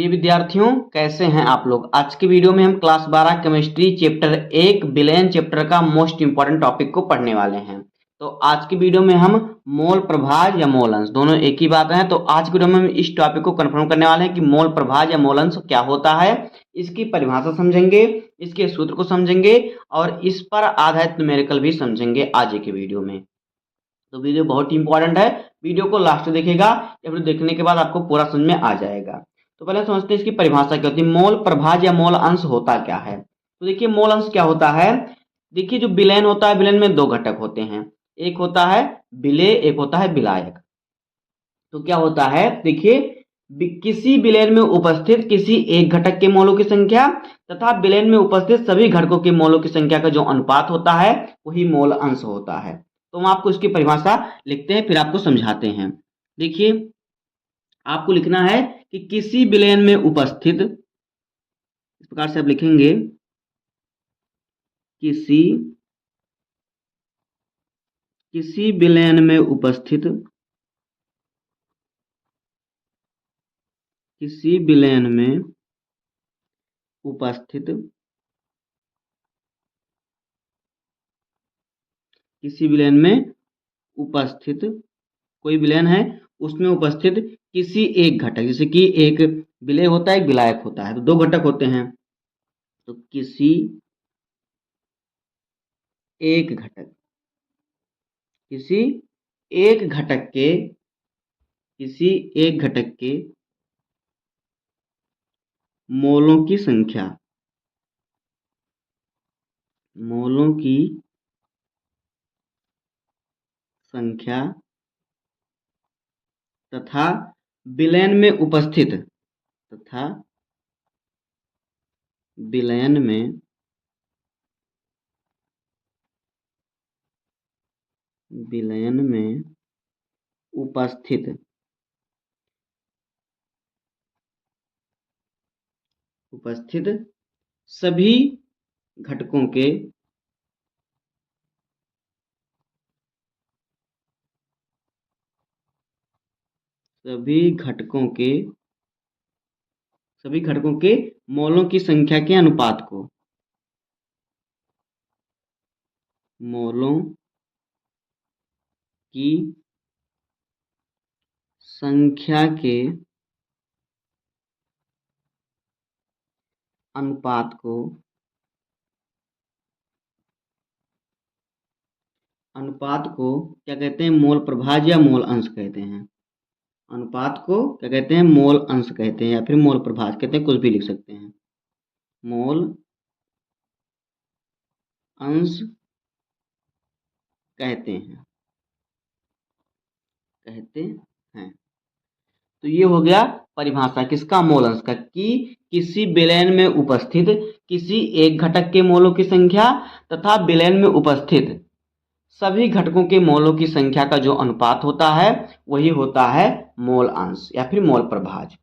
प्रिय विद्यार्थियों, कैसे हैं आप लोग। आज के वीडियो में हम class 12 chemistry chapter 1 villain chapter का मोस्ट इंपॉर्टेंट टॉपिक को पढ़ने वाले हैं। तो आज की वीडियो में हम मोल प्रभाज या मोल अंश दोनों एक ही बात है। तो आज की वीडियो में हम इस टॉपिक को कंफर्म करने वाले हैं कि मोल प्रभाज या मोल अंश क्या होता है, इसकी परिभाषा समझेंगे, इसके सूत्र को समझेंगे और इस पर आधारित न्यूमेरिकल भी समझेंगे आज की वीडियो में। तो वीडियो बहुत ही इंपॉर्टेंट है, वीडियो को लास्ट तक देखिएगा। ये वीडियो देखने के बाद आपको पूरा समझ में आ जाएगा। तो पहले समझते हैं इसकी परिभाषा क्या होती है। मोल प्रभाज या मोल अंश होता क्या है। तो देखिए मोल अंश क्या होता है। देखिए जो विलेन होता है, विलेन में दो घटक होते हैं, एक होता है विलेय, एक होता है विलायक। तो क्या होता है, देखिए किसी विलेन में उपस्थित किसी एक घटक के मोलों की संख्या तथा विलेन में उपस्थित सभी घटकों के मोलों की संख्या का जो अनुपात होता है वही मोल अंश होता है। तो हम आपको इसकी परिभाषा लिखते हैं, फिर आपको समझाते हैं। देखिए आपको लिखना है कि किसी विलेन में उपस्थित, इस प्रकार से आप लिखेंगे, किसी विलेन में उपस्थित, किसी विलेन में उपस्थित, किसी विलेन में उपस्थित, कोई विलेन है उसमें उपस्थित किसी एक घटक, जैसे कि एक विलेय होता है एक विलायक होता है, तो दो घटक होते हैं। तो किसी एक घटक, किसी एक घटक के, किसी एक घटक के मोलों की संख्या, मोलों की संख्या तथा विलेन में उपस्थित, तथा विलेन में उपस्थित सभी घटकों के, सभी घटकों के मोलों की संख्या के अनुपात को, मोलों की संख्या के अनुपात को क्या कहते हैं, मोल प्रभाज या मोल अंश कहते हैं। अनुपात को क्या कहते हैं, मोल अंश कहते हैं या फिर मोल प्रभाज कहते हैं, कुछ भी लिख सकते हैं। मोल अंश कहते हैं। तो ये हो गया परिभाषा किसका, मोल अंश का, कि किसी विलेन में उपस्थित किसी एक घटक के मोलों की संख्या तथा विलेन में उपस्थित सभी घटकों के मोलों की संख्या का जो अनुपात होता है वही होता है मोल अंश या फिर मोल प्रभाज।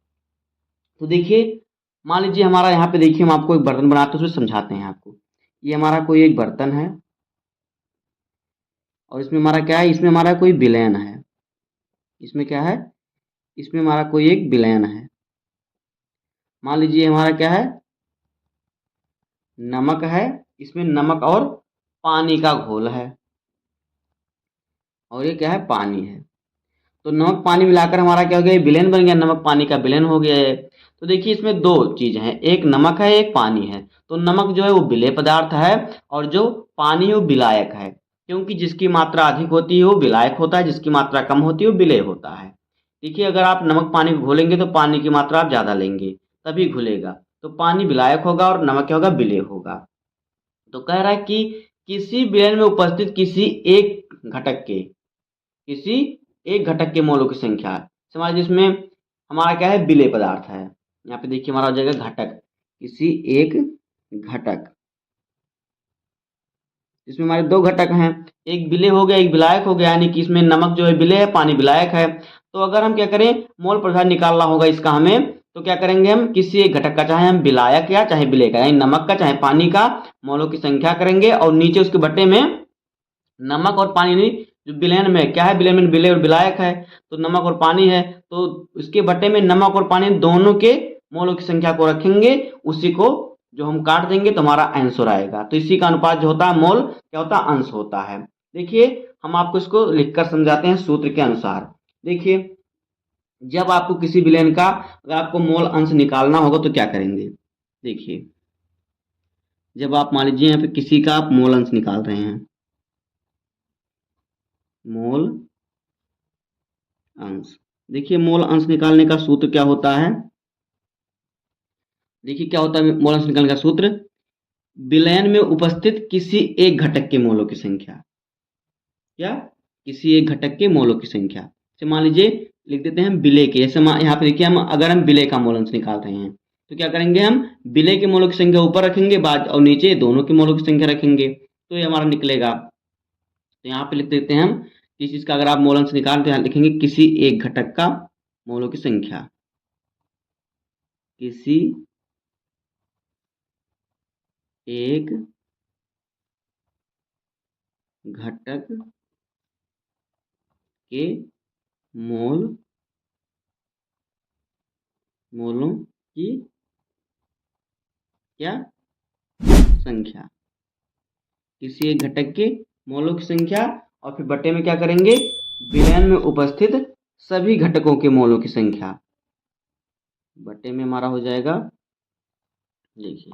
तो देखिए मान लीजिए हमारा यहाँ पे, देखिए हम आपको एक बर्तन बनाते हैं, उसमें समझाते हैं आपको। ये हमारा कोई एक बर्तन है और इसमें हमारा क्या है, इसमें हमारा कोई विलेन है, इसमें क्या है, इसमें हमारा कोई एक विलेन है। मान लीजिए हमारा क्या है, नमक है, इसमें नमक और पानी का घोल है और ये क्या है, पानी है। तो नमक पानी मिलाकर हमारा क्या हो गया, विलेन बन गया, नमक पानी का विलेन हो गया है। तो देखिए इसमें दो चीजें हैं, एक नमक है एक पानी है। तो नमक जो है वो विलेय पदार्थ है और जो पानी है वो विलायक है, क्योंकि जिसकी मात्रा अधिक होती है वो विलायक होता है, जिसकी मात्रा कम होती है वो विलेय होता है। देखिए अगर आप नमक पानी को घोलेंगे तो पानी की मात्रा आप ज़्यादा लेंगे तभी घुलेगा, तो पानी विलायक होगा और नमक क्या होगा, विलेय होगा। तो कह रहा है कि किसी विलेन में उपस्थित किसी एक घटक के मोलों की संख्या, समझ, जिसमें हमारा क्या है, विलेय पदार्थ है। यहाँ पे देखिए हमारा हो जाएगा घटक, किसी एक घटक, इसमें हमारे दो घटक हैं, एक विलेय हो गया एक विलायक हो गया, यानी कि इसमें नमक जो है विलेय है, पानी विलायक है। तो अगर हम क्या करें, मोल प्रभाज निकालना होगा इसका हमें, तो क्या करेंगे हम, किसी एक घटक का, चाहे हम विलायक या चाहे विलेय का, यानी नमक का चाहे पानी का, मोलों की संख्या करेंगे और नीचे उसके बट्टे में नमक और पानी, जो विलेन में क्या है, विलेन में विलेय और विलायक है, तो नमक और पानी है, तो उसके बट्टे में नमक और पानी दोनों के मोलों की संख्या को रखेंगे, उसी को जो हम काट देंगे तो हमारा आंसर आएगा। तो इसी का अनुपात जो होता है मोल क्या होता है, अंश होता है। देखिए हम आपको इसको लिखकर समझाते हैं सूत्र के अनुसार। देखिए जब आपको किसी विलेन का अगर आपको मोल अंश निकालना होगा तो क्या करेंगे। देखिए जब आप मान लीजिए यहाँ पे किसी का आप मोल अंश निकाल रहे हैं, मोल अंश, देखिए मोल अंश निकालने का सूत्र क्या होता है। देखिए क्या होता है मोल अंश निकालने का सूत्र, विलयन में उपस्थित किसी एक घटक के मोलों की संख्या, क्या किसी एक घटक के मोलों की संख्या। जैसे मान लीजिए लिख देते हैं विलय के, जैसे यहाँ पे देखिए हम अगर हम विलय का मोल अंश निकाल रहे हैं तो क्या करेंगे, हम विलय के मोलों की संख्या ऊपर रखेंगे बाद और नीचे दोनों के मोलों की संख्या रखेंगे, तो ये हमारा निकलेगा। तो यहाँ पे लिख देते हैं हम किस चीज का अगर आप मोल अंश निकालते हैं लिखेंगे किसी एक घटक का मोलों की संख्या, किसी एक घटक के मोल मोलों की क्या संख्या, किसी एक घटक के मोलों की संख्या, और फिर बटे में क्या करेंगे विलयन में उपस्थित सभी घटकों के मोलों की संख्या, बटे में हमारा हो जाएगा, देखिए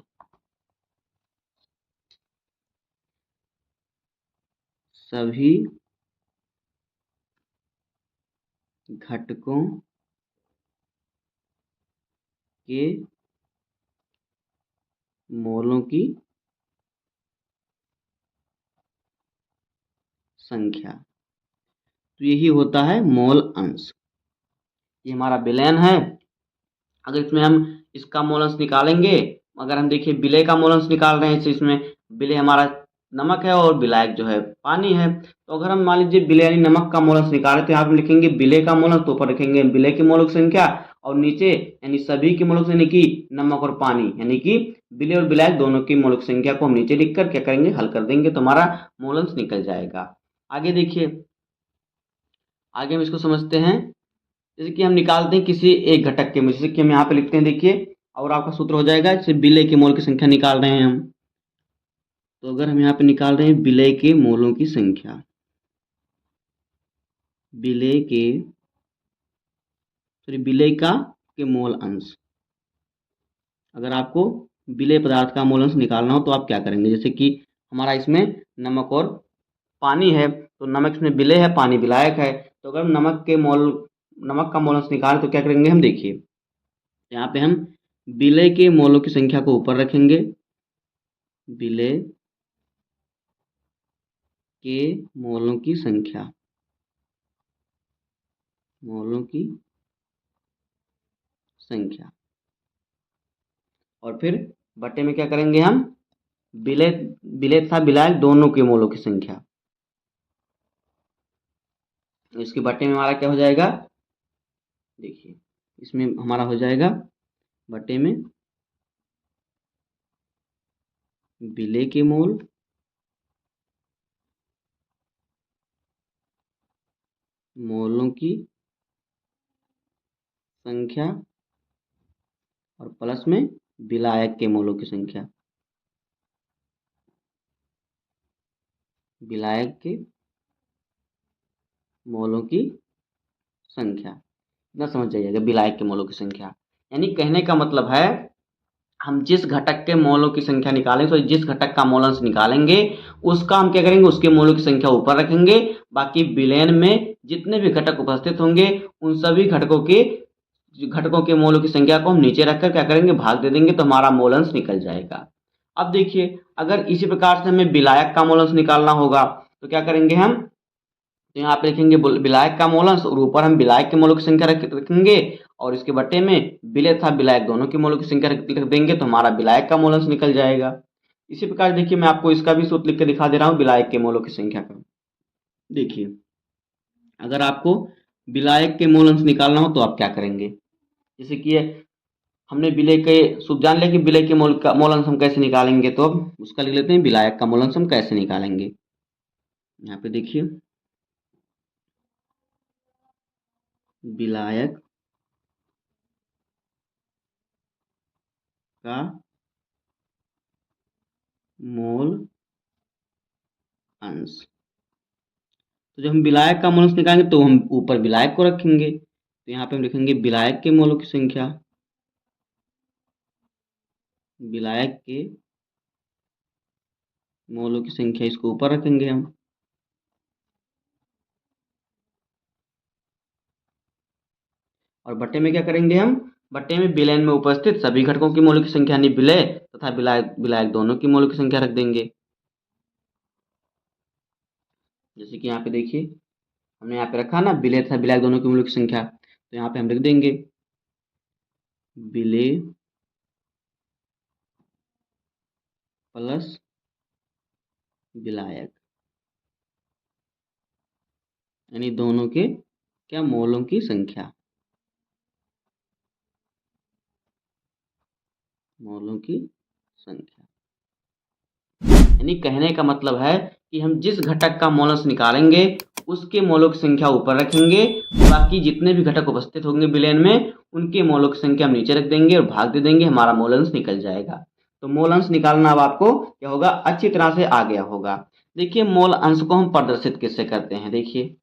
सभी घटकों के मोलों की संख्या। तो यही होता है मोल अंश। ये हमारा विलयन है। अगर इसमें हम इसका मोल अंश निकालेंगे, अगर हम देखिए विलय का मोल अंश निकाल रहे हैं तो इसमें विलय हमारा नमक है और विलायक जो है पानी है। तो अगर हम मान लीजिए विलय यानी नमक का मोल अंश निकालें तो यहाँ पे लिखेंगे विलय का मोल अंश, तो ऊपर लिखेंगे विलय की मोलों की संख्या और नीचे यानी सभी की मोलों की, यानी कि नमक और पानी, यानी कि विलय और विलायक दोनों की मोलों की संख्या को हम नीचे लिखकर क्या करेंगे हल कर देंगे तो हमारा मोल अंश निकल जाएगा। आगे देखिए, आगे हम इसको समझते हैं। जैसे कि हम निकालते हैं किसी एक घटक के में, जैसे कि हम यहाँ पे लिखते हैं देखिए, और आपका सूत्र हो जाएगा, जैसे विलय के मोल की संख्या निकाल रहे हैं हम, तो अगर हम यहाँ पे निकाल रहे हैं विलय के मोलों की संख्या, विलय के सॉरी विलय का के मोल अंश, अगर आपको विलय पदार्थ का मोल अंश निकालना हो तो आप क्या करेंगे, जैसे कि हमारा इसमें नमक और पानी है, तो नमक इसमें विलय है पानी विलायक है, तो अगर हम नमक का मोल अंश निकालें तो क्या करेंगे हम, देखिए यहाँ पे हम विलय के मोलों की संख्या को ऊपर रखेंगे, विलय के मोलों की संख्या, मोलों की संख्या, और फिर बटे में क्या करेंगे हम विलय विलय तथा विलायक दोनों के मोलों की संख्या, इसके बटे में हमारा क्या हो जाएगा, देखिए इसमें हमारा हो जाएगा बटे में विलय के मोल मोलों की संख्या और प्लस में विलायक के मोलों की संख्या, विलायक के मोलों की संख्या, इतना समझ जाइएगा विलायक के मोलों की संख्या। यानी कहने का मतलब है हम जिस घटक के मोलों की संख्या निकालेंगे, तो जिस घटक का मोल अंश निकालेंगे उसका हम क्या करेंगे उसके मोलों की संख्या ऊपर रखेंगे, बाकी विलयन में जितने भी घटक उपस्थित होंगे उन सभी घटकों के मोलों की संख्या को हम नीचे रखकर क्या करेंगे भाग दे देंगे तो हमारा मोल अंश निकल जाएगा। अब देखिए अगर इसी प्रकार से हमें विलायक का मोल अंश निकालना होगा तो क्या करेंगे हम, तो यहाँ पे लिखेंगे विलायक का मोल अंश और ऊपर हम विलायक के मोलों की संख्या रखेंगे और इसके बटे में विलय तथा विलायक दोनों के मोलों की संख्या रख देंगे तो हमारा विलायक का मोल अंश निकल जाएगा। इसी प्रकार देखिए मैं आपको इसका भी सूत्र लिख के दिखा दे रहा हूँ विलायक के मोलों की संख्या का। देखिए अगर आपको विलायक के मोल अंश निकालना हो तो आप क्या करेंगे, जैसे कि हमने विलय के सूत्र जान लिया कि विलय के मोल अंश हम कैसे निकालेंगे, तो अब उसका लिख लेते हैं विलायक का मोल अंश हम कैसे निकालेंगे। यहाँ पे देखिए विलायक का मोल अंश। तो जब हम विलायक का मोल अंश निकालेंगे तो हम ऊपर विलायक को रखेंगे, तो यहाँ पे हम लिखेंगे विलायक के मोलों की संख्या, विलायक के मोलों की संख्या इसको ऊपर रखेंगे हम। और बट्टे में क्या करेंगे हम, बट्टे में विलयन में उपस्थित सभी घटकों की मोलों की संख्या यानी विलय तथा विलायक विलायक दोनों की मोलों की संख्या रख देंगे। जैसे कि यहाँ पे देखिए हमने यहाँ पे रखा ना विलय तथा विलायक दोनों की मोलों की संख्या, तो यहाँ पे हम लिख देंगे विलय प्लस विलायक यानी दोनों के क्या मोलों की संख्या, मोलों की संख्या। यानी कहने का मतलब है कि हम जिस घटक का मोल अंश निकालेंगे उसके मोलों की संख्या ऊपर रखेंगे, बाकी जितने भी घटक उपस्थित होंगे विलयन में उनके मोलों की संख्या हम नीचे रख देंगे और भाग दे देंगे, हमारा मोल अंश निकल जाएगा। तो मोल अंश निकालना अब आपको क्या होगा, अच्छी तरह से आ गया होगा। देखिए मोल अंश को हम प्रदर्शित किससे करते हैं, देखिए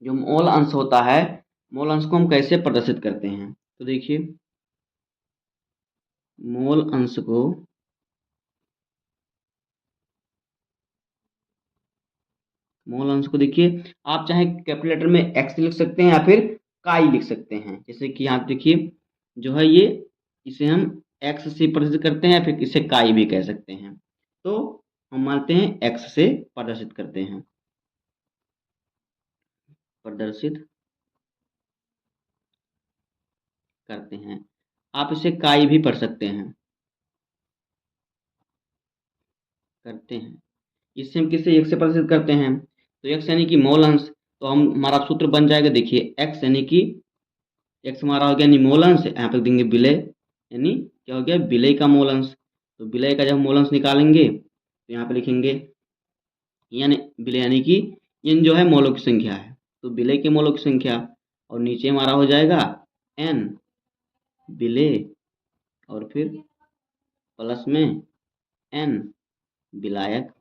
जो मोल अंश होता है, मोल अंश को हम कैसे प्रदर्शित करते हैं, तो देखिए मोल अंश को देखिए आप चाहे कैलकुलेटर में एक्स लिख सकते हैं या फिर काई लिख सकते हैं। जैसे कि यहाँ देखिए जो है ये, इसे हम एक्स से प्रदर्शित करते हैं या फिर इसे काई भी कह सकते हैं। तो हम मानते हैं एक्स से प्रदर्शित करते हैं, प्रदर्शित करते हैं। आप इसे काई भी पढ़ सकते हैं, करते हैं। इससे हम किससे, एक्स से प्रदर्शित करते हैं, तो एक्स यानी कि मोल अंश। तो हम हमारा सूत्र बन जाएगा, देखिए एक्स यानी कि एक्स हमारा हो गया यानी मोल अंश, यहाँ पे देंगे विलय यानी क्या हो गया विलय का मोल अंश। तो विलय का जब मोल अंश निकालेंगे तो यहाँ पे लिखेंगे यानी विलय यानी कि इन जो है मोलों की संख्या है, तो विलय के मोलों की संख्या, और नीचे हमारा हो जाएगा एन विलय और फिर प्लस में एन विलायक।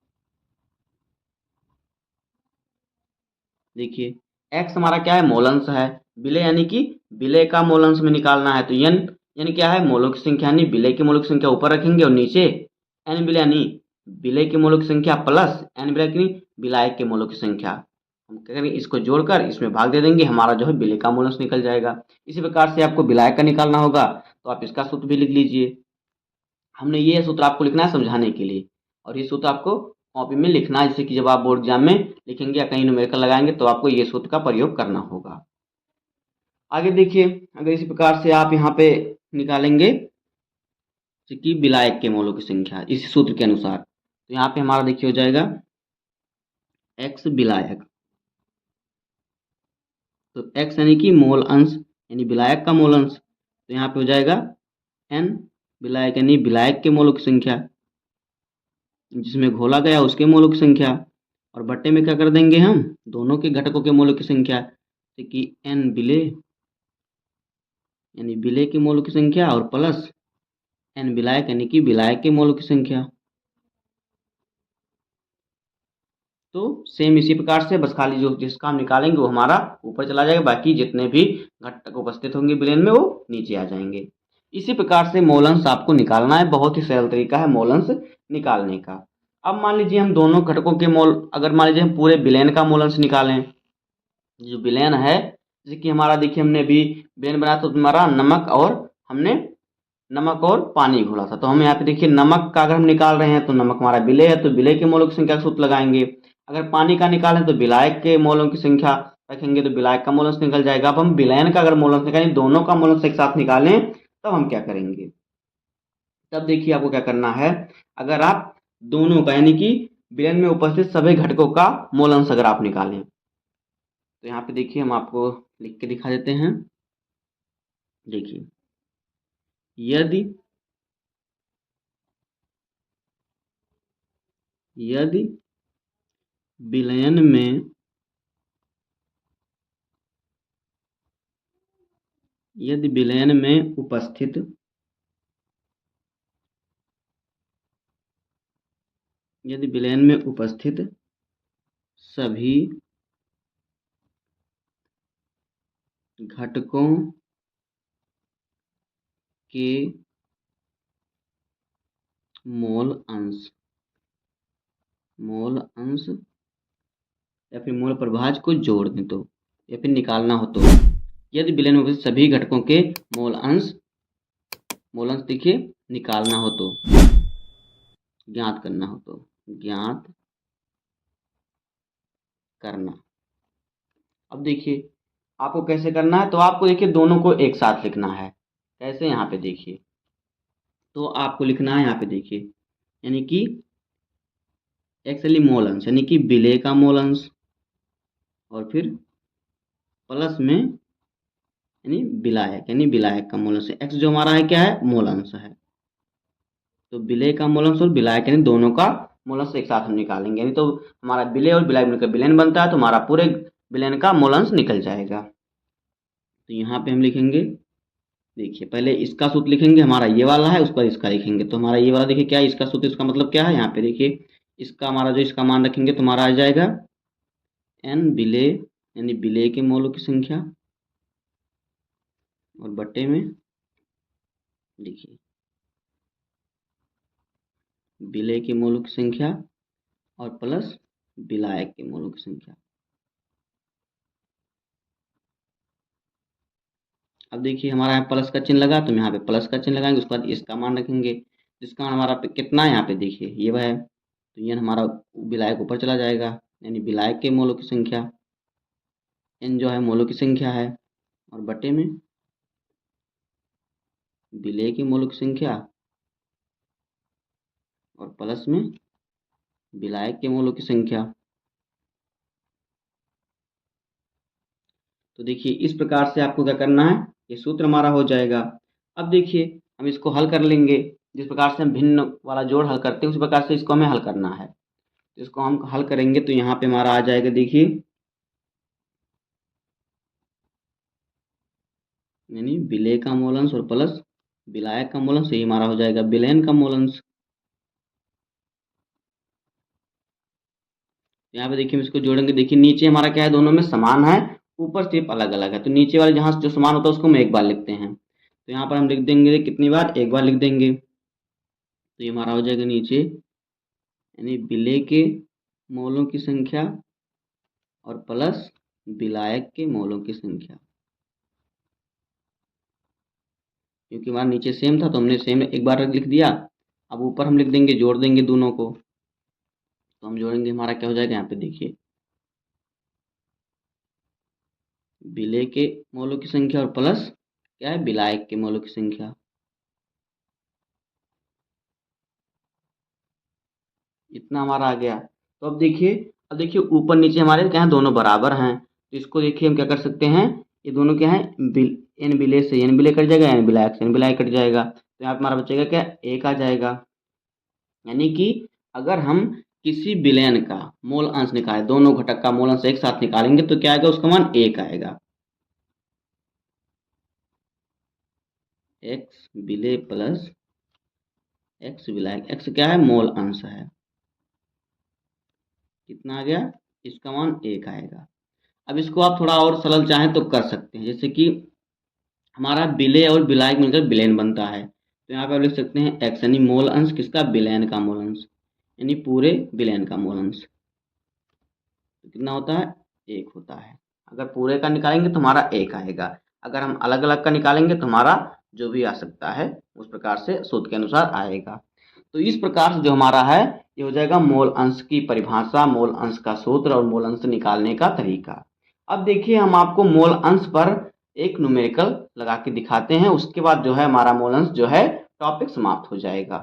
देखिए एक्स हमारा क्या है, मोल अंश है, विलय यानी कि विलय का मोल अंश में निकालना है, तो एन यानी क्या है, मोलों की संख्या यानी विलय की मोलों की संख्या ऊपर रखेंगे और नीचे एन विलय यानी विलय के मोलों की संख्या प्लस एन विलय यानी विलायक के मोलों की संख्या। हम क्या करेंगे, इसको जोड़कर इसमें भाग दे देंगे, हमारा जो है विलय का मोल अंश निकल जाएगा। इसी प्रकार से आपको विलायक का निकालना होगा, तो आप इसका सूत्र भी लिख लीजिए। हमने ये सूत्र आपको लिखना है समझाने के लिए, और ये सूत्र आपको कॉपी में लिखना है, जैसे कि जब आप बोर्ड एग्जाम में लिखेंगे या कहीं न्यूमेरिकल लगाएंगे तो आपको ये सूत्र का प्रयोग करना होगा। आगे देखिए अगर इसी प्रकार से आप यहाँ पे निकालेंगे कि विलायक के मोलों की संख्या इसी सूत्र के अनुसार, तो यहाँ पे हमारा देखिए हो जाएगा एक्स विलायक, तो एक्स यानी कि मोल अंश यानी विलायक का मोल अंश, तो यहाँ पे हो जाएगा एन विलायक यानी विलायक के मोलों की संख्या, जिसमें घोला गया उसके मोलों की संख्या, और बट्टे में क्या कर देंगे हम दोनों के घटकों के मोलों की संख्या, जैसे कि एन विलय यानी विलय के मोलों की संख्या और प्लस एन विलायक यानी कि विलायक के मोलों की संख्या। तो सेम इसी प्रकार से बस खाली जो जिसका हम निकालेंगे वो हमारा ऊपर चला जाएगा, बाकी जितने भी घटक उपस्थित होंगे विलयन में वो नीचे आ जाएंगे। इसी प्रकार से मोल अंश आपको निकालना है, बहुत ही सरल तरीका है मोल अंश निकालने का। अब मान लीजिए हम दोनों घटकों के मोल, अगर मान लीजिए हम पूरे विलयन का मोल अंश निकालें, जो विलयन है जैसे कि हमारा देखिए हमने अभी विलयन बनाया तो हमारा नमक और हमने नमक और पानी घोला था, तो हम यहाँ पे देखिए नमक का अगर हम निकाल रहे हैं तो नमक हमारा विलय है, तो विलय के मोलों की संख्या का सूत्र लगाएंगे। अगर पानी का निकालें तो विलायक के मोलों की संख्या रखेंगे, तो विलायक का मोल अंश निकल जाएगा। अब हम विलयन का अगर मोल अंश निकालें, दोनों का मोल अंश एक साथ निकालें, तब हम क्या करेंगे, तब देखिए आपको क्या करना है, अगर आप दोनों का यानी कि विलयन में उपस्थित सभी घटकों का मोल अंश अगर आप निकालें, तो यहाँ पे देखिए हम आपको लिख के दिखा देते हैं। देखिए यदि यदि विलयन में उपस्थित यदि विलयन में उपस्थित सभी घटकों के मोल अंश या फिर मोल प्रभाज को जोड़ दें तो, या फिर निकालना हो तो, यदि विलयन में उपस्थित सभी घटकों के मोल अंश देखिए निकालना हो तो, ज्ञात करना हो तो, ज्ञात करना। अब देखिए आपको कैसे करना है, तो आपको देखिए दोनों को एक साथ लिखना है। कैसे, यहाँ पे देखिए, तो आपको लिखना है यहाँ पे देखिए, यानी कि एक्चुअली मोल अंश यानी कि विलेय का मोल अंश, और फिर प्लस में यानी विलायक का मूल अंश। एक्स जो हमारा है क्या है, मूल अंश है, तो विलेय का मूल अंश और विलायक यानी दोनों का मूल अंश एक साथ हम निकालेंगे, यानी तो हमारा विलेय और विलायक मिलकर विलयन बनता है, तो हमारा पूरे विलयन का मूल अंश निकल जाएगा। तो यहाँ पे हम लिखेंगे, देखिए पहले इसका सूत्र लिखेंगे, हमारा ये वाला है, उसका इसका लिखेंगे। तो हमारा ये वाला देखिए क्या है, इसका सूत्र, इसका मतलब क्या है, यहाँ पे देखिए इसका हमारा जो इसका मान रखेंगे तो हमारा आ जाएगा n विलेय यानी विलेय के मोलों की संख्या, और बट्टे में देखिए विलेय के मोलों की संख्या और प्लस विलायक के मोलों की संख्या। अब देखिए हमारा यहाँ प्लस का चिन्ह लगा, तो हम यहाँ पे प्लस का चिन्ह लगाएंगे, उसके बाद इसका मान रखेंगे, जिसका मान हमारा कितना है यहाँ पे देखिए ये वह है, तो ये हमारा विलायक ऊपर चला जाएगा, यानी विलायक के मोलों की संख्या, n जो है मोलों की संख्या है, और बटे में विलेय के मोलों की संख्या और प्लस में विलायक के मोलों की संख्या। तो देखिए इस प्रकार से आपको क्या करना है, ये सूत्र हमारा हो जाएगा। अब देखिए हम इसको हल कर लेंगे, जिस प्रकार से हम भिन्न वाला जोड़ हल करते हैं उसी प्रकार से इसको हमें हल करना है। तो इसको हम हल करेंगे तो यहाँ पे हमारा आ जाएगा देखिए, यानी विलेय का मोल अंश और प्लस विलायक का मोल अंश, यही हमारा हो जाएगा विलयन का मोल अंश। यहाँ पे देखिए हम इसको जोड़ेंगे, देखिए नीचे हमारा क्या है, दोनों में समान है, ऊपर सिर्फ अलग अलग है, तो नीचे वाले जहाँ जो समान होता है उसको हम एक बार लिखते हैं, तो यहाँ पर हम लिख देंगे कितनी बार, एक बार लिख देंगे। तो ये हमारा हो जाएगा नीचे यानी विलेय के मोलों की संख्या और प्लस विलायक के मोलों की संख्या, क्योंकि हमारा नीचे सेम था तो हमने सेम एक बार लिख दिया। अब ऊपर हम लिख देंगे, जोड़ देंगे दोनों को, तो हम जोड़ेंगे, हमारा क्या हो जाएगा यहाँ पे देखिए विलेय के मोलों की संख्या और प्लस क्या है, विलायक के मोलों की संख्या। इतना हमारा आ गया। तो अब देखिए ऊपर नीचे हमारे क्या है, दोनों बराबर हैं, तो इसको देखिए हम क्या कर सकते हैं, ये दोनों क्या है, एन विलेय से एन विलेय कट जाएगा, एन विलायक से एन विलायक कट जाएगा, तो यहाँ पे हमारा बचेगा क्या, एक आ जाएगा। यानी कि अगर हम किसी विलयन का मोल अंश निकालें, दोनों घटक का मोल अंश एक साथ निकालेंगे तो क्या आएगा, उसका मान एक आएगा। एक्स विलेय प्लस एक्स विलायक, एक्स क्या है, मोल अंश है, कितना आ गया, इसका मान एक आएगा। अब इसको आप थोड़ा और सरल चाहें तो कर सकते हैं, जैसे कि हमारा विलेय और विलायक मिलकर विलयन बनता है, तो यहाँ पे आप लिख सकते हैं एक्स यानी मोल अंश किसका, विलयन का मोल अंश, यानी पूरे विलयन का मोल अंश, तो कितना होता है, एक होता है। अगर पूरे का निकालेंगे तो हमारा एक आएगा, अगर हम अलग अलग का निकालेंगे तो हमारा जो भी आ सकता है उस प्रकार से सूत्र के अनुसार आएगा। तो इस प्रकार से जो हमारा है ये हो जाएगा मोल अंश की परिभाषा, मोल अंश का सूत्र और मोल अंश निकालने का तरीका। अब देखिए हम आपको मोल अंश पर एक न्यूमेरिकल लगा के दिखाते हैं, उसके बाद जो है हमारा मोल अंश जो है टॉपिक समाप्त हो जाएगा।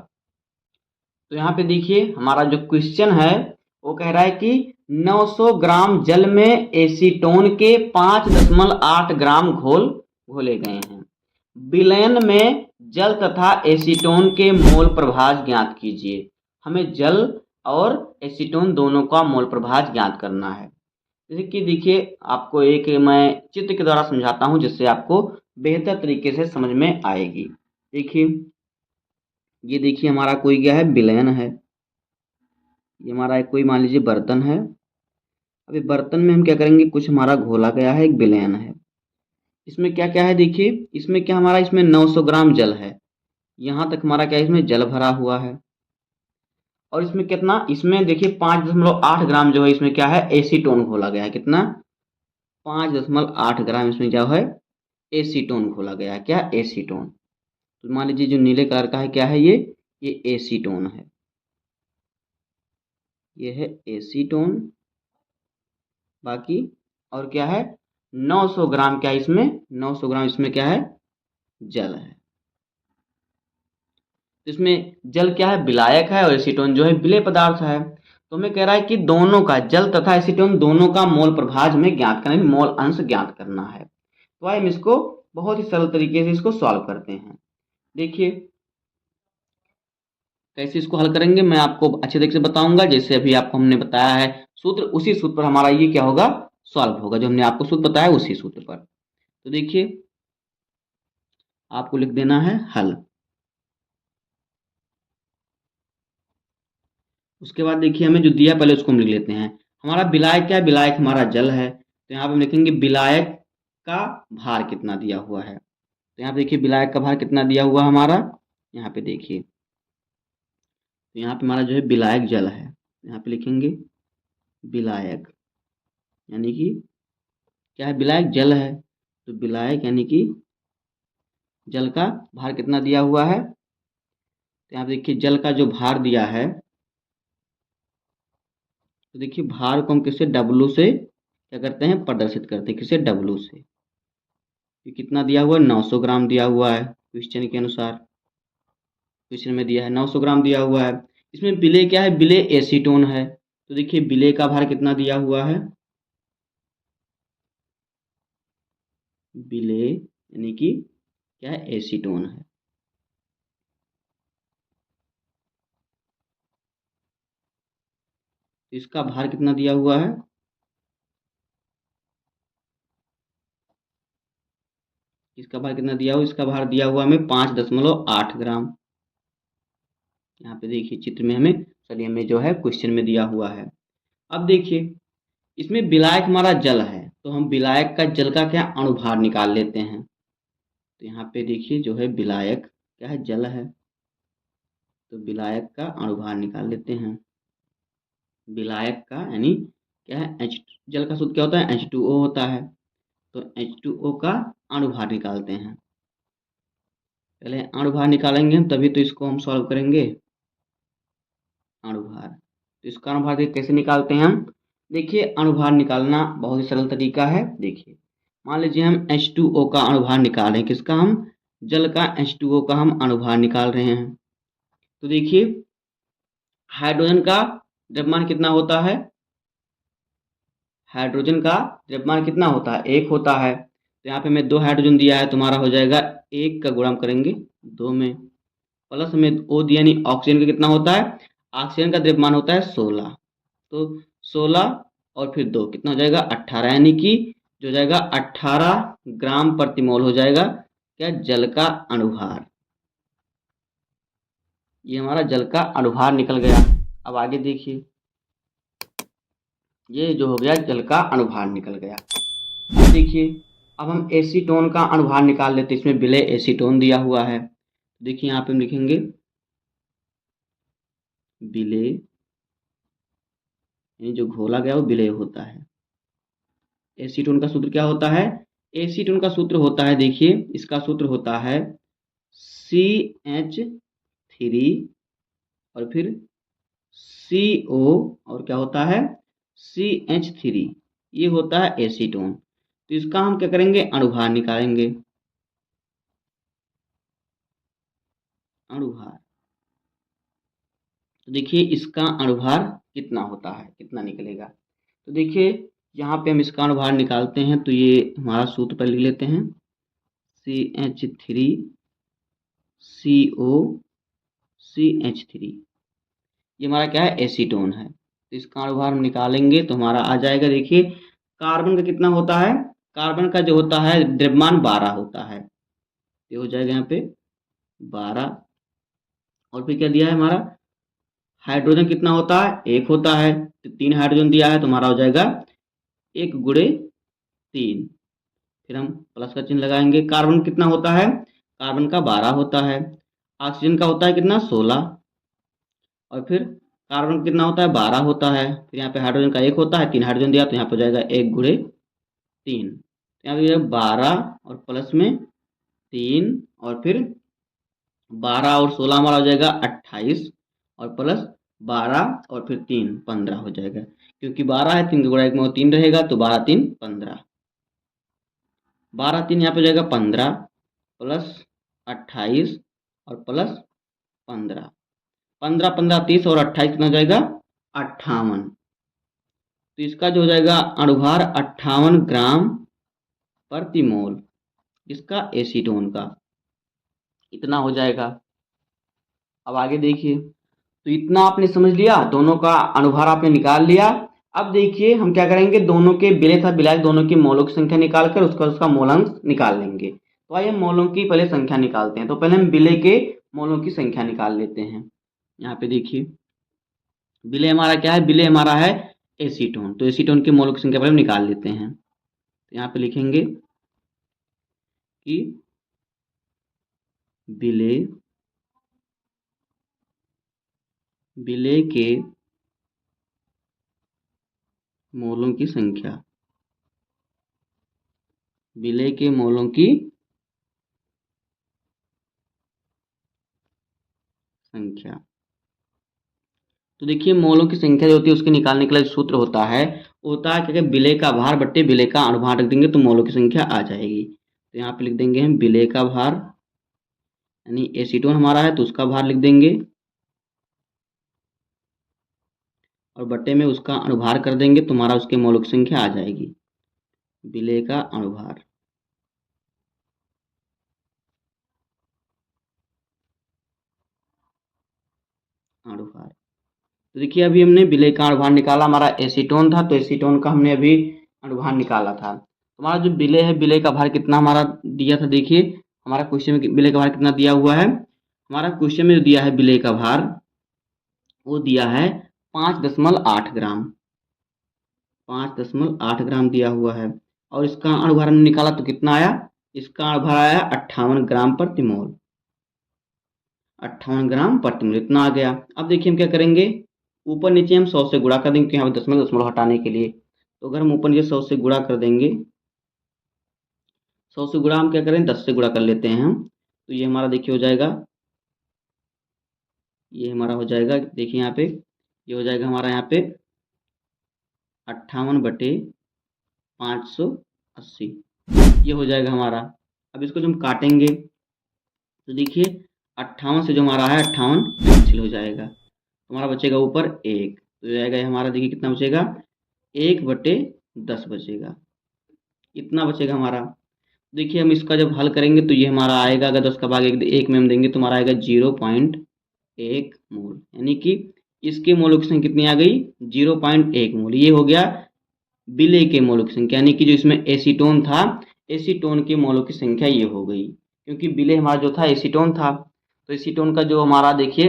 तो यहाँ पे देखिए हमारा जो क्वेश्चन है वो कह रहा है कि 900 ग्राम जल में एसीटोन के 5.8 ग्राम घोल घोले गए हैं। विलयन में जल तथा एसीटोन के मोल प्रभाज ज्ञात कीजिए। हमें जल और एसीटोन दोनों का मोल प्रभाज ज्ञात करना है। जैसे कि देखिए आपको एक मैं चित्र के द्वारा समझाता हूँ जिससे आपको बेहतर तरीके से समझ में आएगी। देखिए ये देखिए हमारा कोई क्या है, विलयन है, ये हमारा एक कोई मान लीजिए बर्तन है। अभी बर्तन में हम क्या करेंगे, कुछ हमारा घोला गया है, एक विलयन है। इसमें क्या क्या है देखिए, इसमें क्या हमारा, इसमें 900 ग्राम जल है। यहाँ तक हमारा क्या है, इसमें जल भरा हुआ है। और इसमें कितना, इसमें देखिए 5.8 ग्राम जो है इसमें क्या है, एसीटोन घोला गया है। कितना, 5.8 ग्राम इसमें क्या है, एसीटोन घोला गया है। क्या, एसीटोन। तो मान लीजिए जो नीले कलर का है क्या है, ये एसीटोन है। ये है एसीटोन। बाकी और क्या है, 900 ग्राम क्या है इसमें, 900 ग्राम इसमें क्या है, जल है। इसमें जल क्या है, विलायक है, और एसीटोन जो है विलेय पदार्थ है। तो हमें कह रहा है कि दोनों का, जल तथा एसीटोन दोनों का मोल प्रभाज में ज्ञात करना है, मोल अंश ज्ञात करना है। तो आइए हम इसको बहुत ही सरल तरीके से इसको सॉल्व करते हैं। देखिए कैसे इसको हल करेंगे मैं आपको अच्छे तरीके से बताऊंगा। जैसे अभी आपको हमने बताया है सूत्र, उसी सूत्र पर हमारा ये क्या होगा, सॉल्व होगा। जो हमने आपको सूत्र बताया उसी सूत्र पर। तो देखिए आपको लिख देना है हल। उसके बाद देखिए हमें जो दिया पहले उसको हम लिख लेते हैं। हमारा विलायक क्या है, विलायक हमारा जल है। तो यहाँ पे हम लिखेंगे विलायक का भार कितना दिया हुआ है। तो यहाँ पे देखिए विलायक का भार कितना दिया हुआ हमारा, यहाँ पे देखिए। तो यहाँ पे हमारा जो है विलायक जल है, यहाँ पे लिखेंगे विलायक, यानी कि क्या है, विलायक जल है। तो विलायक यानी कि जल का भार कितना दिया हुआ है। तो यहाँ पे देखिए जल का जो भार दिया है, तो देखिए भार को हम किससे, डब्लू से क्या करते हैं, प्रदर्शित करते हैं। किसे, डब्लू से। ये कितना दिया हुआ है, 900 ग्राम दिया हुआ है क्वेश्चन के अनुसार। क्वेश्चन में दिया है 900 ग्राम दिया हुआ है। इसमें विलेय क्या है, विलेय एसीटोन है। तो देखिए विलेय का भार कितना दिया हुआ है, विलेय यानी कि क्या है, एसीटोन है। तो इसका भार कितना दिया हुआ है, इसका भार कितना दिया हुआ, इसका भार दिया हुआ हमें 5.8 ग्राम। यहाँ पे देखिए चित्र में हमें, चलिए हमें जो है क्वेश्चन में दिया हुआ है। अब देखिए इसमें विलायक हमारा जल है, तो हम विलायक का जल का क्या, अणुभार निकाल लेते हैं। तो यहाँ पे देखिए जो है विलायक क्या है, जल है। तो विलायक का अणुभार निकाल लेते हैं। विलायक का यानी क्या है, एच, जल का सूत्र क्या होता है, H2O होता है। तो H2O का अणुभार निकालते हैं। पहले अणुभार निकालेंगे हम, तभी तो इसको हम सॉल्व करेंगे। अणुभार, तो इसका अणुभार कैसे निकालते हैं हम, देखिए अणुभार निकालना बहुत ही सरल तरीका है। देखिए मान लीजिए हम H2O का अणुभार निकाल रहे हैं, किसका, हम जल का H2O का हम अणुभार निकाल रहे हैं। तो देखिए हाइड्रोजन का द्रव्यमान कितना होता है, हाइड्रोजन का द्रव्यमान कितना होता है, 1 होता है। तो यहाँ पे हमें 2 हाइड्रोजन दिया है, तुम्हारा हो जाएगा 1 का गुणा करेंगे 2 में, प्लस हमें O दिया, यानी ऑक्सीजन का कितना होता है, ऑक्सीजन का द्रव्यमान होता है 16। तो 16 और फिर 2 कितना हो जाएगा, 18, यानी कि जो हो जाएगा 18 ग्राम प्रति मोल हो जाएगा क्या, जल का अणुभार। ये हमारा जल का अणुभार निकल गया। अब आगे देखिए, ये जो हो गया जल का अणुभार निकल गया। अब देखिए अब हम एसीटोन का अणुभार निकाल लेते हैं। इसमें विलेय एसीटोन दिया हुआ है। देखिए यहाँ पे हम लिखेंगे विलेय, यानी जो घोला गया वो विलेय होता है। एसीटोन का सूत्र क्या होता है, एसीटोन का सूत्र होता है, देखिए इसका सूत्र होता है CH3 और फिर CO और क्या होता है, CH3। ये होता है एसीटोन। तो इसका हम क्या करेंगे, अणुभार निकालेंगे। अणुभार, तो देखिए इसका अणुभार कितना होता है, कितना निकलेगा। तो देखिए यहाँ पे हम इसका अणुभार निकालते हैं, तो ये हमारा सूत्र पर लिख लेते हैं CH3CO CH3। ये हमारा क्या है, एसीटोन है। तो इसका अणुभार हम निकालेंगे तो हमारा आ जाएगा। देखिए कार्बन का कितना होता है, कार्बन का जो होता है द्रव्यमान 12 होता है। ये हो जाएगा यहाँ पे 12, और फिर क्या दिया है हमारा हाइड्रोजन कितना होता है, एक होता है, तो 3 हाइड्रोजन दिया है, तुम्हारा हो जाएगा 1 गुणे 3। फिर हम प्लस का चिन्ह लगाएंगे। कार्बन कितना होता है, कार्बन का 12 होता है। ऑक्सीजन का होता है कितना, 16। और फिर कार्बन कितना होता है, 12 होता है। फिर यहाँ पे हाइड्रोजन का 1 होता है, 3 हाइड्रोजन दिया तो यहाँ पे हो जाएगा 1 गुणे 3। तो यहाँ पे 12 और प्लस में 3 और फिर 12 और 16 हमारा हो जाएगा 28 और प्लस 12 और फिर 3 15 हो जाएगा। क्योंकि 12 है, 3 का गुणा 1 में 3 रहेगा, तो 12 3 15। 12 3 यहाँ पे हो जाएगा 15 प्लस 28 और प्लस 15। 15 15 30 और 28 कितना हो जाएगा, 58। तो इसका जो हो जाएगा अणुभार 58 ग्राम प्रति मोल, इसका एसीटोन का इतना हो जाएगा। अब आगे देखिए, तो इतना आपने समझ लिया, दोनों का अणुभार आपने निकाल लिया। अब देखिए हम क्या करेंगे, दोनों के विलेय तथा विलायक दोनों की मोलों की संख्या निकाल कर उसका मोलांश निकाल लेंगे। तो आइए हम मोलों की पहले संख्या निकालते हैं। तो पहले हम विलेय के मोलों की संख्या निकाल लेते हैं। यहाँ पे देखिए विलेय हमारा क्या है, विलेय हमारा है एसीटोन। तो एसीटोन की मोलों की संख्या पहले हम निकाल लेते हैं। तो यहाँ पे लिखेंगे कि विलेय विलेय के मोलों की संख्या, विलेय के मोलों की संख्या। तो देखिए मोलों की संख्या जो होती है उसके निकालने के लिए सूत्र होता है, वो होता है कि विलेय का भार बट्टे विलेय का अणुभार रख देंगे तो मोलों की संख्या आ जाएगी। तो यहाँ पे लिख देंगे हम विलेय का भार, यानी एसीटोन हमारा है तो उसका भार लिख देंगे और बट्टे में उसका अणुभार कर देंगे, तुम्हारा उसके मोलों की संख्या आ जाएगी। विलेय का अणुभार, अणुभार। तो देखिए अभी हमने विलेय का अणुभार निकाला, हमारा एसीटोन था तो एसीटोन का हमने अभी अणुभार निकाला था। हमारा जो विलेय है, विलेय का भार कितना हमारा दिया था, देखिए हमारा क्वेश्चन में विलेय का भार कितना दिया हुआ है। हमारा क्वेश्चन में जो दिया है विलेय का भार, वो दिया है 5.8 ग्राम, 5.8 ग्राम दिया हुआ है। और इसका अणुभार हमने निकाला तो कितना आया, इसका अणुभार आया 58 ग्राम प्रति मोल, 58 ग्राम प्रति मोल इतना आ गया। अब देखिए हम क्या करेंगे, ऊपर नीचे हम 100 से गुणा कर देंगे, यहाँ पे दशमलव दशमलव हटाने के लिए। तो अगर हम ऊपर नीचे 100 से गुणा कर देंगे, 100 से गुणा हम क्या करें, 10 से गुणा कर लेते हैं हम। तो ये हमारा देखिए हो जाएगा, ये हमारा हो जाएगा देखिए यहाँ पे, ये हो जाएगा हमारा यहाँ पे 58/580, ये हो जाएगा हमारा। अब इसको जो हम काटेंगे तो देखिए 58 से जो हमारा है 58 कैंसिल हो जाएगा, तो हमारा बचेगा ऊपर 1, तो हो जाएगा ये हमारा, देखिए कितना बचेगा, 1/10 बचेगा, इतना बचेगा हमारा। देखिए हम इसका जब हल करेंगे तो ये हमारा आएगा, अगर 10 का भाग एक में हम देंगे तो हमारा आएगा 0.1 मोल, यानी कि इसके मोलों की संख्या कितनी आ गई, 0.1 मोल। ये हो गया विलेय के मोलों की संख्या, यानी कि जो इसमें एसीटोन था, एसीटोन के मोलों की संख्या ये हो गई। क्योंकि विलेय हमारा जो था एसीटोन था, तो एसीटोन का जो हमारा देखिए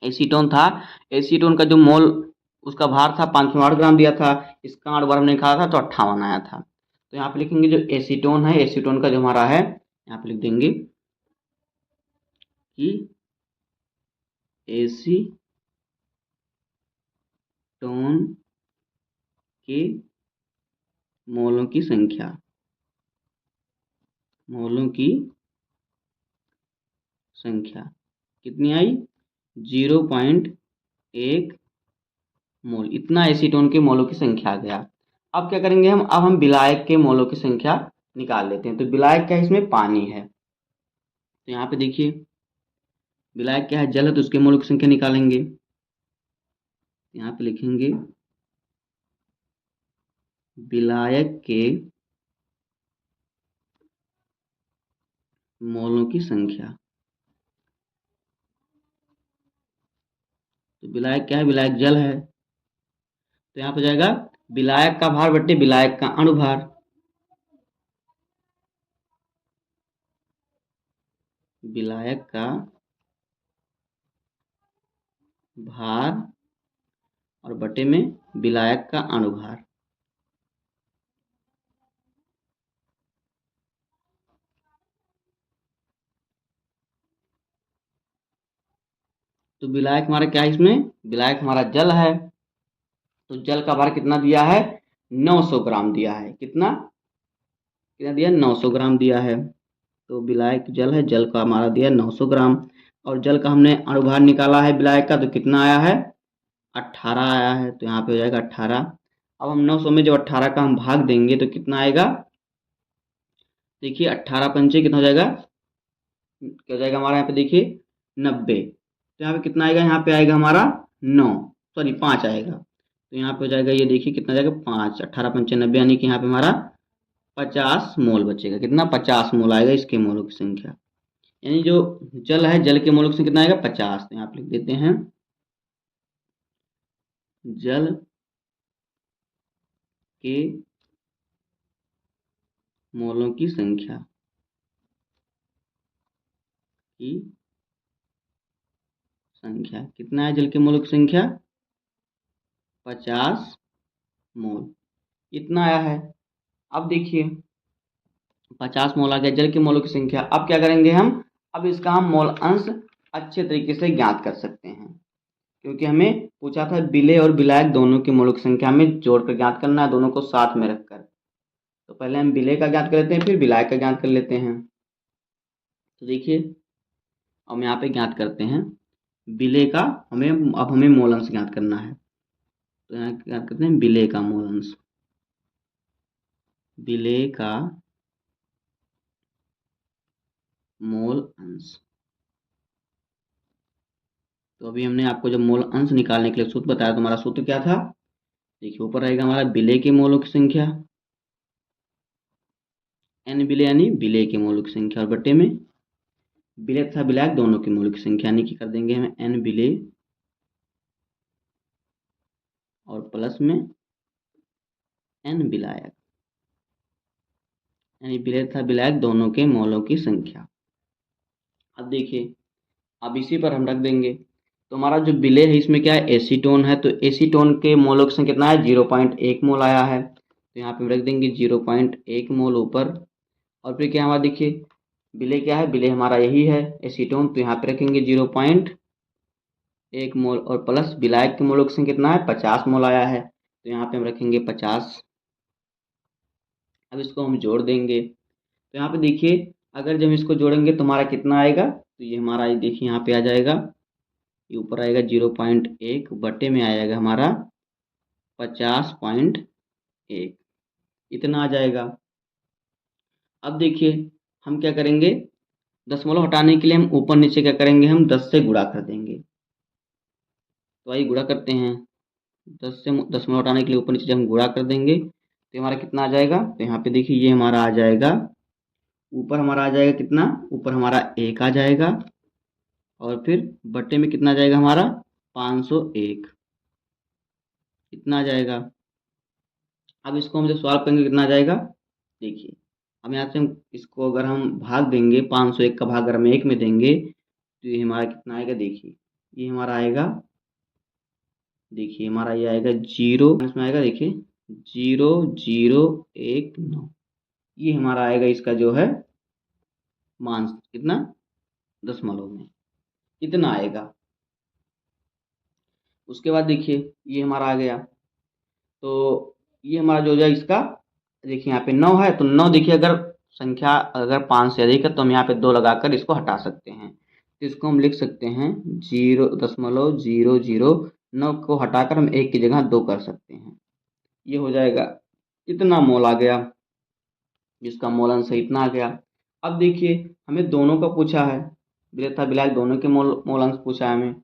एसीटोन था, एसीटोन का जो मोल उसका भार था 508 ग्राम दिया था, इसका अणुभार हमने निकाला था तो 58 आया था। तो यहाँ पे लिखेंगे जो एसीटोन है, एसीटोन का जो हमारा है यहाँ पे लिख देंगे कि एसीटोन के मोलों की संख्या, मोलों की संख्या कितनी आई, 0.1 मोल, इतना एसीटोन के मोलों की संख्या आ गया। अब क्या करेंगे हम, अब हम विलायक के मोलों की संख्या निकाल लेते हैं। तो विलायक क्या है, इसमें पानी है, तो यहाँ पे देखिए विलायक क्या है, जल है, तो उसके मोलों की संख्या निकालेंगे। यहाँ पे लिखेंगे विलायक के मोलों की संख्या। तो विलायक क्या है, विलायक जल है, तो यहाँ पे जाएगा विलायक का भार बट्टे विलायक का अणुभार, विलायक का भार और बटे में विलायक का अणुभार। तो विलायक हमारा क्या है, इसमें विलायक हमारा जल है, तो जल का भार कितना दिया है, 900 ग्राम दिया है। कितना कितना दिया, 900 ग्राम दिया है। तो विलायक जल है, जल का हमारा दिया 900 ग्राम, और जल का हमने अणुभार निकाला है विलायक का, तो कितना आया है, 18 आया है। तो यहाँ पे हो जाएगा 18। अब हम 900 में जब 18 का हम भाग देंगे तो कितना आएगा, देखिए 18 पंचे कितना हो जाएगा, क्या हो जाएगा हमारा यहाँ पे देखिए 90। तो यहाँ पे कितना आएगा, यहाँ पे आएगा हमारा 9, सॉरी 5 आएगा। तो यहाँ पे हो जाएगा, ये देखिए कितना जाएगा 5, 18 पंचे 90, यानी कि यहाँ पे हमारा 50 मोल बचेगा। कितना, 50 मोल आएगा इसके मोलों की संख्या। यानी जो जल है, जल के मोलों की संख्या कितना आएगा, 50। तो यहाँ पे लिख देते हैं जल के मोलों की संख्या कितना है, जल के मोलों की संख्या 50 मोल, इतना आया है। अब देखिए 50 मोल आ गया जल के मोलों की संख्या। अब क्या करेंगे हम, अब इसका हम मोल अंश अच्छे तरीके से ज्ञात कर सकते हैं, क्योंकि हमें पूछा था विलेय और विलायक दोनों की मोलों की संख्या हमें जोड़कर ज्ञात करना है, दोनों को साथ में रखकर। तो पहले हम विलेय का ज्ञात कर लेते हैं, फिर विलायक का ज्ञात कर लेते हैं। तो देखिए हम यहाँ पे ज्ञात करते हैं विलेय का, अब हमें मोल अंश ज्ञात करना है। तो यहाँ ज्ञात करते हैं विलेय का मोल अंश, विलेय का मोल अंश। तो अभी हमने आपको जब मोल अंश निकालने के लिए सूत्र बताया, तो हमारा सूत्र क्या था, देखिए ऊपर रहेगा हमारा विलेय के मोलों की संख्या, n विलेय यानी विलेय के मोलों की संख्या, और बटे में विलेय तथा विलायक दोनों के मोलों की संख्या, यानी कि कर देंगे हमें n विलेय और प्लस में n विलायक, यानी विलेय तथा विलायक दोनों के मोलों की संख्या। अब देखिए अब इसी पर हम रख देंगे। तो हमारा जो विलेय है इसमें क्या है, एसीटोन है, तो एसीटोन के मोलों की संख्या कितना है, 0.1 मोल आया है। तो यहाँ पे हम रख देंगे 0.1 मोल ऊपर। और फिर क्या हमारा देखिए विलेय क्या है, विलेय हमारा यही है एसीटोन, तो यहाँ पे रखेंगे 0.1 मोल, और प्लस विलायक के मोलों की संख्या कितना है, 50 मोल आया है, तो यहाँ पे हम रखेंगे 50। अब इसको हम जोड़ देंगे, तो यहाँ पे देखिए अगर जब इसको जोड़ेंगे तो हमारा कितना आएगा, तो ये हमारा ये देखिए यहाँ पे आ जाएगा, ये ऊपर आएगा 0.1 बटे में आ जाएगा हमारा 50.1, इतना आ जाएगा। अब देखिए हम क्या करेंगे, दशमलव हटाने के लिए हम ऊपर नीचे क्या करेंगे, हम 10 से गुणा कर देंगे। तो आइए गुणा करते हैं, 10 से दशमलव हटाने के लिए ऊपर नीचे जब हम गुणा कर देंगे तो हमारा कितना आ जाएगा, तो यहाँ पे देखिए ये हमारा आ जाएगा, ऊपर हमारा आ जाएगा कितना, ऊपर हमारा 1 आ जाएगा, और फिर बटे में कितना आ जाएगा हमारा 501, इतना आ जाएगा। अब इसको हम जब सॉल्व करेंगे कितना आ जाएगा, देखिए अब यहाँ से हम इसको अगर हम भाग देंगे, 501 का भाग अगर हम 1 में देंगे तो ये हमारा कितना आएगा, देखिए ये हमारा आएगा, देखिए हमारा ये आएगा 0, इसमें आएगा देखिए 0.019, ये हमारा आएगा इसका जो है मान, कितना, दशमलव में इतना आएगा। उसके बाद देखिए ये हमारा आ गया, तो ये हमारा जो हो जाए इसका, देखिए यहाँ पे 9 है, तो 9 देखिए अगर संख्या अगर 5 से अधिक है तो हम यहाँ पे 2 लगाकर इसको हटा सकते हैं। तो इसको हम लिख सकते हैं 0.009 को हटाकर हम 1 की जगह 2 कर सकते हैं, ये हो जाएगा, इतना मोल आ गया, जिसका मोल अंश है इतना आ गया। अब देखिए हमें दोनों का पूछा है, विलेय तथा विलायक दोनों के मोल अंश पूछा है हमें,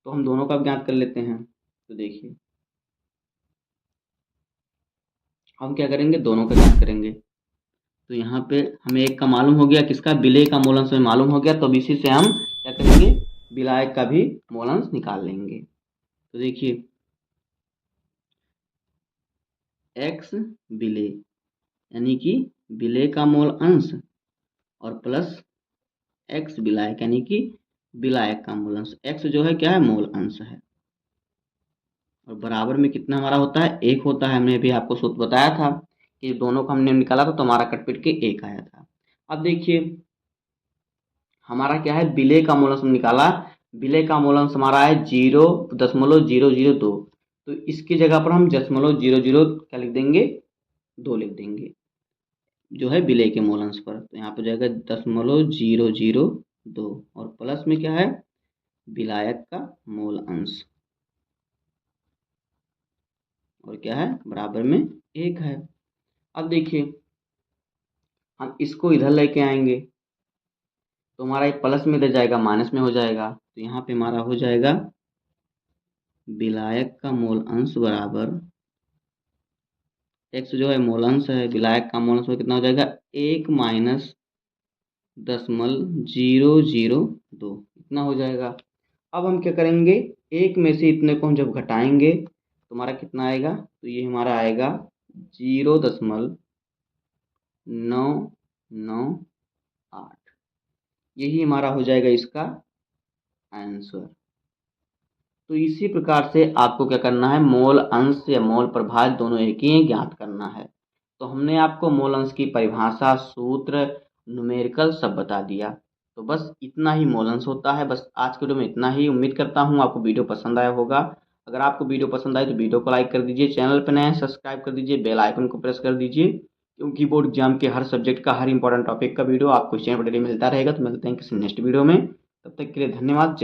तो हम दोनों का ज्ञात कर लेते हैं। तो देखिए हम क्या करेंगे, दोनों का ज्ञात करेंगे। तो यहाँ पे हमें एक का मालूम हो गया, किसका, विलेय का मोल अंश हमें मालूम हो गया, तो अब इसी से हम क्या करेंगे, विलायक का भी मोल अंश निकाल लेंगे। तो देखिए x विलेय यानी कि विलेय का मोल अंश, और प्लस x विलायक यानी कि विलायक का मोल अंश। x जो है क्या है, मोल अंश है, और बराबर में कितना हमारा होता है, 1 होता है। हमने भी आपको सूत्र बताया था कि दोनों का हमने निकाला था तो हमारा कट पिट के 1 आया था। अब देखिए हमारा क्या है, विलय का मोलंश निकाला। विलय का मोलंश हमारा है 0.002। तो इसकी जगह पर हम 0.00 क्या लिख देंगे, 2 लिख देंगे जो है विलय के मोलंश पर। तो यहाँ पर जाएगा 0.002 और प्लस में क्या है, विलायक का मोल अंश, और क्या है बराबर में 1 है। अब देखिए हम इसको इधर लेके आएंगे तो हमारा एक प्लस में इधर जाएगा, माइनस में हो जाएगा। तो यहाँ पे हमारा हो जाएगा विलायक का मोल अंश बराबर, x जो है मोल अंश है, विलायक का मोल अंश में कितना हो जाएगा, 1 माइनस 0.002 इतना हो जाएगा। अब हम क्या करेंगे, एक में से इतने को हम जब घटाएंगे तो हमारा कितना आएगा, तो ये हमारा आएगा 0.998। यही हमारा हो जाएगा इसका आंसर। तो इसी प्रकार से आपको क्या करना है, मोल अंश या मोल प्रभाज दोनों एक ही हैं, ज्ञात करना है। तो हमने आपको मोल अंश की परिभाषा, सूत्र, न्यूमेरिकल सब बता दिया। तो बस इतना ही मोल अंश होता है। बस आज के वीडियो में इतना ही। उम्मीद करता हूँ आपको वीडियो पसंद आया होगा। अगर आपको वीडियो पसंद आए तो वीडियो को लाइक कर दीजिए, चैनल पर नए हैं सब्सक्राइब कर दीजिए, बेल आइकन को प्रेस कर दीजिए, क्योंकि बोर्ड एग्जाम के हर सब्जेक्ट का, हर इंपॉर्टेंट टॉपिक का वीडियो आपको इस चैनल पर डेली मिलता रहेगा। तो मिलते हैं किसी नेक्स्ट वीडियो में, तब तक के लिए धन्यवाद।